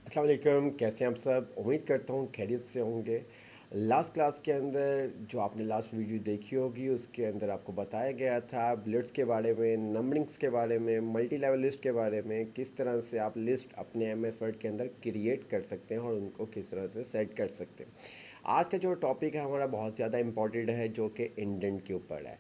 अस्सलाम वालेकुम, कैसे हैं आप सब। उम्मीद करता हूँ खैरियत से होंगे। लास्ट क्लास के अंदर जो आपने लास्ट वीडियो देखी होगी उसके अंदर आपको बताया गया था बुलेट्स के बारे में, नंबरिंग्स के बारे में, मल्टी लेवल लिस्ट के बारे में, किस तरह से आप लिस्ट अपने एम एस वर्ड के अंदर क्रिएट कर सकते हैं और उनको किस तरह से सेट कर सकते हैं। आज का जो टॉपिक है हमारा बहुत ज़्यादा इम्पॉर्टेंट है, जो कि इंडेंट के ऊपर है।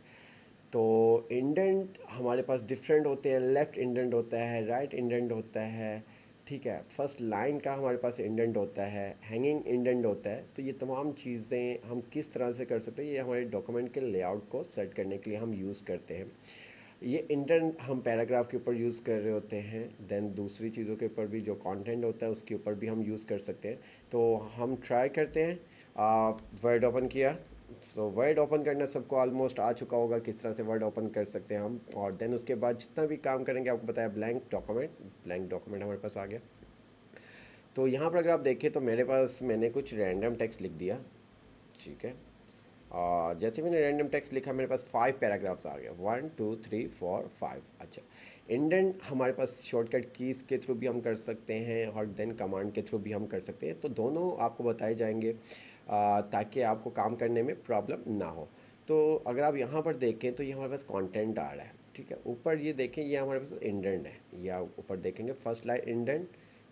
तो इंडेंट हमारे पास डिफरेंट होते हैं। लेफ़्ट इंडेंट होता है, राइट इंडेंट होता है, ठीक है। फर्स्ट लाइन का हमारे पास इंडेंट होता है, हैंगिंग इंडेंट होता है। तो ये तमाम चीज़ें हम किस तरह से कर सकते हैं, ये हमारे डॉक्यूमेंट के लेआउट को सेट करने के लिए हम यूज़ करते हैं। ये इंडेंट हम पैराग्राफ के ऊपर यूज़ कर रहे होते हैं, देन दूसरी चीज़ों के ऊपर भी जो कंटेंट होता है उसके ऊपर भी हम यूज़ कर सकते हैं। तो हम ट्राई करते हैं। वर्ड ओपन किया, तो वर्ड ओपन करना सबको ऑलमोस्ट आ चुका होगा, किस तरह से वर्ड ओपन कर सकते हैं हम। और देन उसके बाद जितना भी काम करेंगे आपको बताया, ब्लैंक डॉक्यूमेंट हमारे पास आ गया। तो यहाँ पर अगर आप देखें तो मेरे पास मैंने कुछ रैंडम टेक्स्ट लिख दिया, ठीक है। और जैसे मैंने रैंडम टेक्स्ट लिखा मेरे पास 5 पैराग्राफ्स आ गए, 1 2 3 4 5। अच्छा, इंडेंट हमारे पास शॉर्टकट कीज़ के थ्रू भी हम कर सकते हैं और देन कमांड के थ्रू भी हम कर सकते हैं। तो दोनों आपको बताए जाएंगे ताकि आपको काम करने में प्रॉब्लम ना हो। तो अगर आप यहाँ पर देखें तो ये हमारे पास कंटेंट आ रहा है, ठीक है। ऊपर ये देखें, ये हमारे पास इंडेंट है, या ऊपर देखेंगे फर्स्ट लाइन इंडेंट,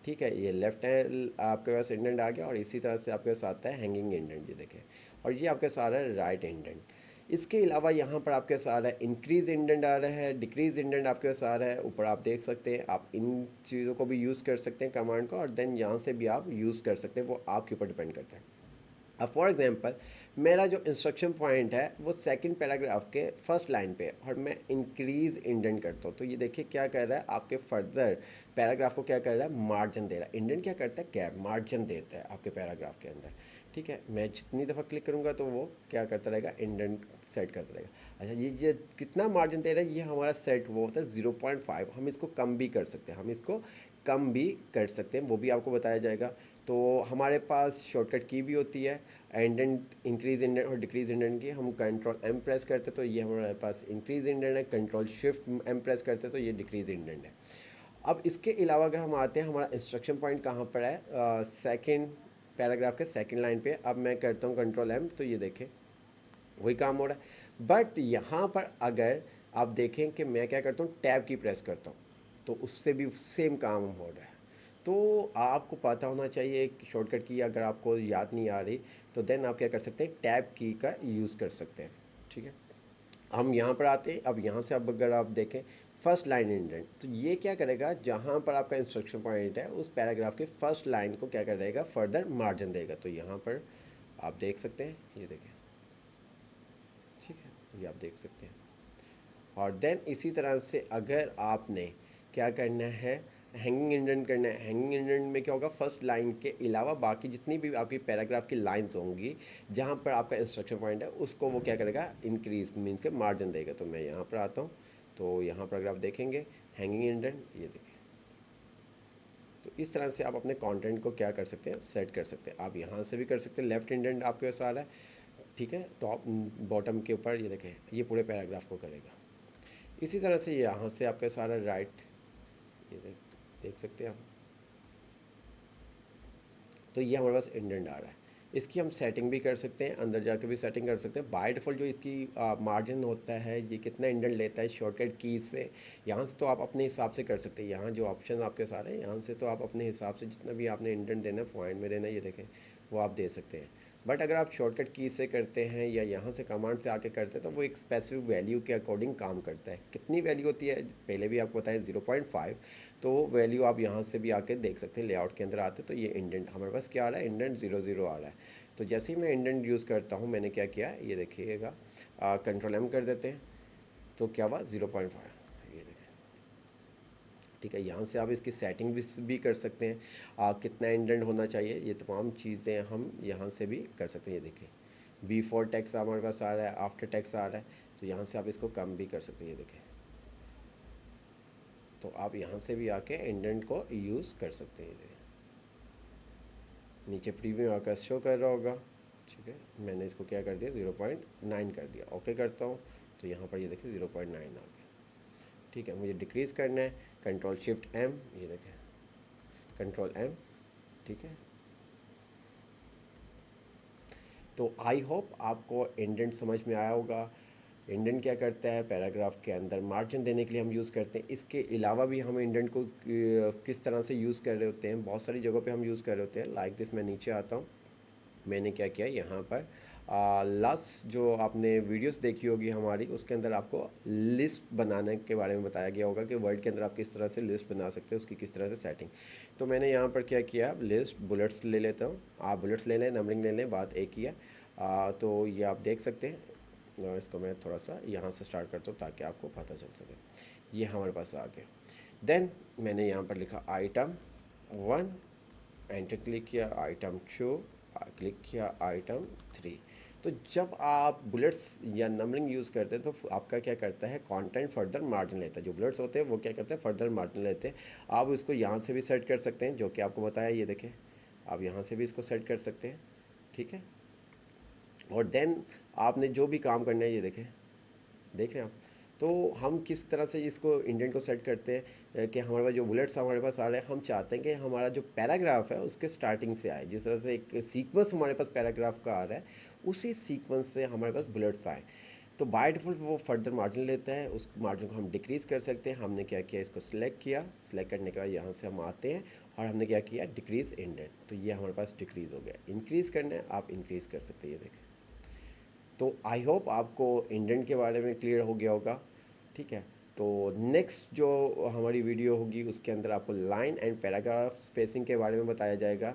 ठीक है। ये लेफ्ट हैंड आपके पास इंडेंट आ गया और इसी तरह से आपके पास आता है हैंगिंग इंडेंट, ये देखें। और ये आपके सारा राइट इंडेंट। इसके अलावा यहाँ पर आपके सारा इंक्रीज इंडेंट आ रहा है, डिक्रीज इंडेंट आपके पास आ रहा है। ऊपर आप देख सकते हैं, आप इन चीज़ों को भी यूज़ कर सकते हैं कमांड को, और देन यहाँ से भी आप यूज़ कर सकते हैं, वो आपके ऊपर डिपेंड करता है। अब फॉर एग्जांपल मेरा जो इंस्ट्रक्शन पॉइंट है वो सेकंड पैराग्राफ के फर्स्ट लाइन पे है और मैं इंक्रीज इंडेंट करता हूँ। तो ये देखिए क्या कर रहा है, आपके फर्दर पैराग्राफ को क्या कर रहा है, मार्जिन दे रहा है। इंडेंट क्या करता है, गैप मार्जिन देता है आपके पैराग्राफ के अंदर, ठीक है। मैं जितनी दफ़ा क्लिक करूँगा तो वो क्या करता रहेगा, इंडेंट सेट करता रहेगा। अच्छा, ये कितना मार्जिन दे रहा है, ये हमारा सेट वो होता है 0.5। हम इसको कम भी कर सकते हैं, हम इसको कम भी कर सकते हैं, वो भी आपको बताया जाएगा। तो हमारे पास शॉर्टकट की भी होती है, इंडेंट, इंक्रीज इंडेंट और डिक्रीज इंडेंट की। हम कंट्रोल एम प्रेस करते तो ये हमारे पास इंक्रीज इंडेंट है, कंट्रोल शिफ्ट एम प्रेस करते तो ये डिक्रीज इंडेंट है। अब इसके अलावा अगर हम आते हैं, हमारा इंस्ट्रक्शन पॉइंट कहाँ पर है, सेकंड पैराग्राफ के सेकंड लाइन पे। अब मैं करता हूँ कंट्रोल एम, तो ये देखें वही काम हो रहा है। बट यहाँ पर अगर आप देखें कि मैं क्या करता हूँ, टैब की प्रेस करता हूँ, तो उससे भी सेम काम हो रहा है। तो आपको पता होना चाहिए एक शॉर्टकट की, अगर आपको याद नहीं आ रही तो देन आप क्या कर सकते हैं, टैब की का यूज़ कर सकते हैं, ठीक है। हम यहाँ पर आते हैं। अब यहाँ से अब अगर आप देखें फर्स्ट लाइन इंडेंट, तो ये क्या करेगा, जहाँ पर आपका इंस्ट्रक्शन पॉइंट है उस पैराग्राफ के फर्स्ट लाइन को क्या करेगा, फर्दर मार्जिन देगा। तो यहाँ पर आप देख सकते हैं, ये देखें, ठीक है, ये आप देख सकते हैं। और देन इसी तरह से अगर आपने क्या करना है, हैंगिंग इंडेंट करना है। हैंगिंग इंडेंट में क्या होगा, फर्स्ट लाइन के अलावा बाकी जितनी भी आपकी पैराग्राफ की लाइंस होंगी जहाँ पर आपका इंस्ट्रक्शन पॉइंट है उसको वो क्या करेगा, इंक्रीज मीन्स के मार्जिन देगा। तो मैं यहाँ पर आता हूँ, तो यहाँ पर अगर आप देखेंगे हैंगिंग इंडेंट, ये देखें। तो इस तरह से आप अपने कंटेंट को क्या कर सकते हैं, सेट कर सकते हैं। आप यहाँ से भी कर सकते हैं, लेफ्ट इंडेंट आपके पास आ रहा है, ठीक है। टॉप बॉटम के ऊपर ये देखें, ये पूरे पैराग्राफ को करेगा। इसी तरह से यहाँ से आपका सारा राइट, ये देख सकते हैं आप। तो ये हमारे पास इंडेंट आ रहा है। इसकी हम सेटिंग भी कर सकते हैं, अंदर जाके भी सेटिंग कर सकते हैं। बाय डिफ़ॉल्ट जो इसकी मार्जिन होता है, ये कितना इंडेंट लेता है शॉर्टकट की से, यहाँ से तो आप अपने हिसाब से कर सकते हैं। यहाँ जो ऑप्शन आपके सारे हैं, यहाँ से तो आप अपने हिसाब से जितना भी आपने इंडेंट देना है, पॉइंट में देना है, ये देखें, वो आप दे सकते हैं। बट अगर आप शॉर्टकट की से करते हैं या यहाँ से कमांड से आके करते हैं तो वो एक स्पेसिफिक वैल्यू के अकॉर्डिंग काम करता है। कितनी वैल्यू होती है पहले भी आपको बताया, 0.5। तो वैल्यू आप यहाँ से भी आके देख सकते हैं, लेआउट के अंदर आते तो ये इंडेंट हमारे पास क्या आ रहा है, इंडेंट 00 आ रहा है। तो जैसे ही मैं इंडेंट यूज़ करता हूँ, मैंने क्या किया ये देखिएगा, कंट्रोल एम कर देते हैं, तो क्या हुआ, 0.5, ये देखें, ठीक है। यहाँ से आप इसकी सेटिंग भी कर सकते हैं, कितना इंडेंट होना चाहिए, ये तमाम चीज़ें हम यहाँ से भी कर सकते हैं। ये देखिए, बिफोर टैक्स हमारे पास आ रहा है, आफ्टर टैक्स आ रहा है, तो यहाँ से आप इसको कम भी कर सकते हैं, ये देखें। तो आप यहाँ से भी आके इंडेंट को यूज़ कर सकते हैं। ये नीचे प्रीव्यू आकर शो कर रहा होगा, ठीक है। मैंने इसको क्या कर दिया, 0.9 कर दिया, ओके करता हूँ। तो यहाँ पर ये देखिए 0.9 आ गया, ठीक है। मुझे डिक्रीज़ करना है, कंट्रोल शिफ्ट एम, ये देखें, कंट्रोल एम, ठीक है। तो आई होप आपको इंडेंट समझ में आया होगा। इंडेंट क्या करता है, पैराग्राफ के अंदर मार्जिन देने के लिए हम यूज़ करते हैं। इसके अलावा भी हम इंडेंट को किस तरह से यूज़ कर रहे होते हैं, बहुत सारी जगहों पे हम यूज़ कर रहे होते हैं। लाइक दिस, मैं नीचे आता हूँ। मैंने क्या किया यहाँ पर, लास्ट जो आपने वीडियोस देखी होगी हमारी, उसके अंदर आपको लिस्ट बनाने के बारे में बताया गया होगा कि वर्ड के अंदर आप किस तरह से लिस्ट बना सकते हैं, उसकी किस तरह से सेटिंग। तो मैंने यहाँ पर क्या किया, लिस्ट बुलेट्स ले लेता हूँ। आप बुलेट्स ले लें, नंबरिंग ले लें, बात एक ही है। तो ये आप देख सकते हैं। इसको मैं थोड़ा सा यहाँ से स्टार्ट करता हूँ ताकि आपको पता चल सके। ये हमारे पास आ गया। देन मैंने यहाँ पर लिखा आइटम 1, एंटर क्लिक किया, आइटम 2 क्लिक किया, आइटम 3। तो जब आप बुलेट्स या नंबरिंग यूज़ करते हैं तो आपका क्या करता है, कंटेंट फर्दर मार्जिन लेता है। जो बुलेट्स होते हैं वो क्या करते हैं, फर्दर मार्जिन लेते हैं। आप इसको यहाँ से भी सेट कर सकते हैं, जो कि आपको बताया, ये देखें, आप यहाँ से भी इसको सेट कर सकते हैं। ठीक है। और देन आपने जो भी काम करना है, ये देखें, देख रहे हैं आप। तो हम किस तरह से इसको इंडेंट को सेट करते हैं कि हमारे पास जो बुलेट्स हमारे पास आ रहे हैं, हम चाहते हैं कि हमारा जो पैराग्राफ है उसके स्टार्टिंग से आए। जिस तरह से एक सीक्वेंस हमारे पास पैराग्राफ का आ रहा है, उसी सीक्वेंस से हमारे पास बुलेट्स आए। तो बाय डिफ़ॉल्ट वो फर्दर मार्जिन लेता है, उस मार्जिन को हम डिक्रीज़ कर सकते हैं। हमने क्या किया, इसको सिलेक्ट किया, सिलेक्ट करने के बाद यहाँ से हम आते हैं और हमने क्या किया, डिक्रीज़ इंडेंट। तो ये हमारे पास डिक्रीज़ हो गया। इंक्रीज़ करना है, आप इंक्रीज़ कर सकते हैं, ये देखें। तो आई होप आपको इंडेंट के बारे में क्लियर हो गया होगा। ठीक है। तो नेक्स्ट जो हमारी वीडियो होगी उसके अंदर आपको लाइन एंड पैराग्राफ स्पेसिंग के बारे में बताया जाएगा।